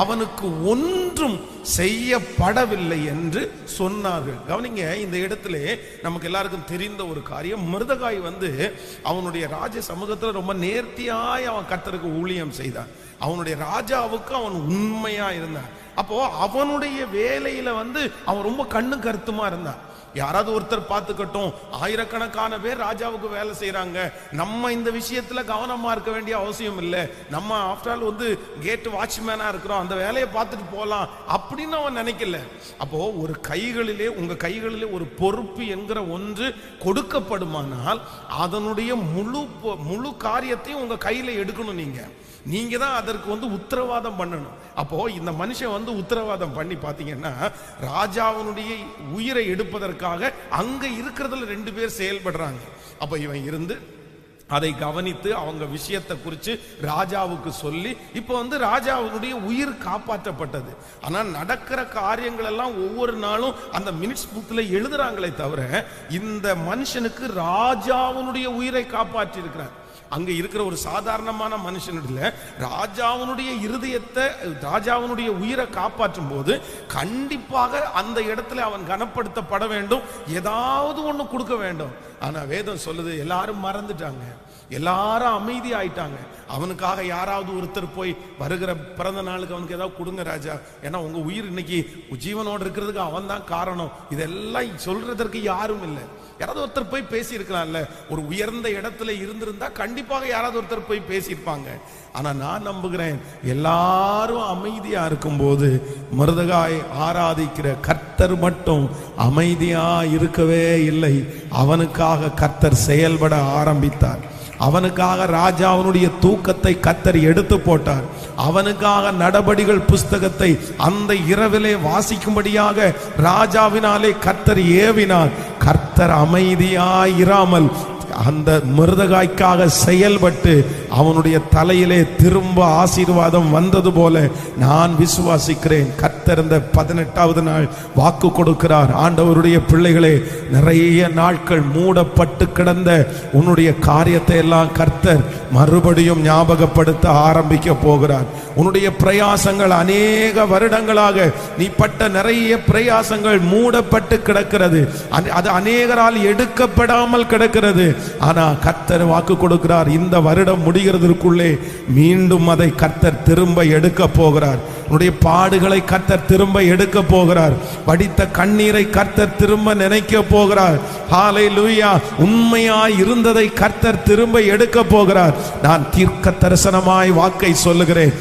அவனுக்கு ஒன்றும் செய்யப்படவில்லை என்று சொன்னார்கள். கவனிங்க, இந்த இடத்துல நமக்கு எல்லாருக்கும் தெரிந்த ஒரு காரியம், மொர்தெகாய் அவனுடைய ராஜ சமூகத்தில் ரொம்ப நேர்த்தியாய் அவன் கர்த்தருக்கு ஊழியம் செய்தான். அவனுடைய ராஜாவுக்கு அவன் உண்மையா இருந்தான். அப்போ அவனுடைய வேலையில அவன் ரொம்ப கண்ணு கருத்துமா இருந்தான். யாராவது ஒருத்தர் பார்த்துக்கட்டும், ஆயிரக்கணக்கான பேர் ராஜாவுக்கு வேலை செய்யறாங்க, நம்ம இந்த விஷயத்துல கவனமா இருக்க வேண்டிய அவசியம் இல்லை, நம்ம ஆஃப்டர் ஆல் கேட் வாட்ச்மேனா இருக்கிறோம், அந்த வேலையை பார்த்துட்டு போலாம் அப்படின்னு அவன் நினைக்கல. அப்போ ஒரு உங்க கைகளிலே ஒரு பொறுப்பு என்கிற ஒன்று கொடுக்கப்படுமானால் அதனுடைய முழு காரியத்தையும் உங்க கையில எடுக்கணும். நீங்க தான் அதற்கு உத்தரவாதம் பண்ணணும். அப்போ இந்த மனுஷன் உத்தரவாதம் பண்ணி பாத்தீங்கன்னா, ராஜாவினுடைய உயிரை எடுப்பதற்காக அங்க இருக்கிறதுல 2 பேர் செயல்படுறாங்க. அப்ப இவன் இருந்து அதை கவனித்து அவங்க விஷயத்தை குறித்து ராஜாவுக்கு சொல்லி இப்போ ராஜாவுடைய உயிர் காப்பாற்றப்பட்டது. ஆனால் நடக்கிற காரியங்கள் எல்லாம் ஒவ்வொரு நாளும் அந்த மினிட்ஸ் புக்ல எழுதுறாங்களே தவிர இந்த மனுஷனுக்கு ராஜாவுடைய உயிரை காப்பாற்றி இருக்கிறார். அங்க இருக்கிற ஒரு சாதாரணமான மனுஷனிடல ராஜாவுடைய இருதயத்தை, ராஜாவுடைய உயிரை காப்பாற்றும் போது கண்டிப்பாக அந்த இடத்துல அவன் கனப்படுத்தப்பட வேண்டும், ஏதாவது ஒண்ணு கொடுக்க வேண்டும். ஆனா வேதம் சொல்லுது, எல்லாரும் மறந்துட்டாங்க, எல்லாரும் அமைதி ஆயிட்டாங்க. அவனுக்காக யாராவது ஒருத்தர் போய் வருகிற பிறந்த நாளுக்கு அவனுக்கு ஏதாவது கொடுங்க ராஜா, ஏன்னா உங்க உயிர் இன்னைக்கு ஜீவனோடு இருக்கிறதுக்கு அவன் தான் காரணம், இதெல்லாம் சொல்றதற்கு யாரும் இல்லை. யாராவது ஒருத்தர் போய் பேசி இருக்கலாம்ல, ஒரு உயர்ந்த இடத்துல இருந்திருந்தா கண்டிப்பாக யாராவது ஒருத்தர் போய் பேசியிருப்பாங்க. ஆனா நான் நம்புகிறேன், எல்லாரும் அமைதியா இருக்கும்போது மொர்தெகாய் ஆராதிக்கிற கர்த்தர் மட்டும் அமைதியா இருக்கவே இல்லை. அவனுக்காக கர்த்தர் செயல்பட ஆரம்பித்தார். அவனுக்காக ராஜாவினுடைய தூக்கத்தை கர்த்தர் எடுத்து போட்டார். அவனுக்காக நடபடிகள் புஸ்தகத்தை அந்த இரவிலே வாசிக்கும்படியாக ராஜாவினாலே கர்த்தர் ஏவினார். கர்த்தர் அமைதியாயிராமல் அந்த மொர்தெகாய்க்காக செயல்பட்டு அவனுடைய தலையிலே திரும்ப ஆசீர்வாதம் வந்தது போல நான் விசுவாசிக்கிறேன். கர்த்தர் இந்த 18வது நாள் வாக்கு கொடுக்கிறார். ஆண்டவருடைய பிள்ளைகளே, நிறைய நாட்கள் மூடப்பட்டு கிடந்த உன்னுடைய காரியத்தை எல்லாம் கர்த்தர் மறுபடியும் ஞாபகப்படுத்த ஆரம்பிக்க போகிறார். உன்னுடைய பிரயாசங்கள் அநேக வருடங்களாக நீ பட்ட நிறைய பிரயாசங்கள் மூடப்பட்டு கிடக்கிறது, அது அநேகரால் எடுக்கப்படாமல் கிடக்கிறது. ஆனா கர்த்தர் வாக்கு கொடுக்கிறார், இந்த வருடம் முடிகிறதற்குள்ளே மீண்டும் அதை கர்த்தர் திரும்ப எடுக்க போகிறார். உன்னுடைய பாடுகளை கர்த்தர் திரும்ப எடுக்க போகிறார். வடித்த கண்ணீரை கர்த்தர் திரும்ப நினைக்க போகிறார். ஹல்லேலூயா. உண்மையாய் இருந்ததை கர்த்தர் திரும்ப எடுக்க போகிறார். நான் தீர்க்க தரிசனமாய் வாக்கை சொல்லுகிறேன்.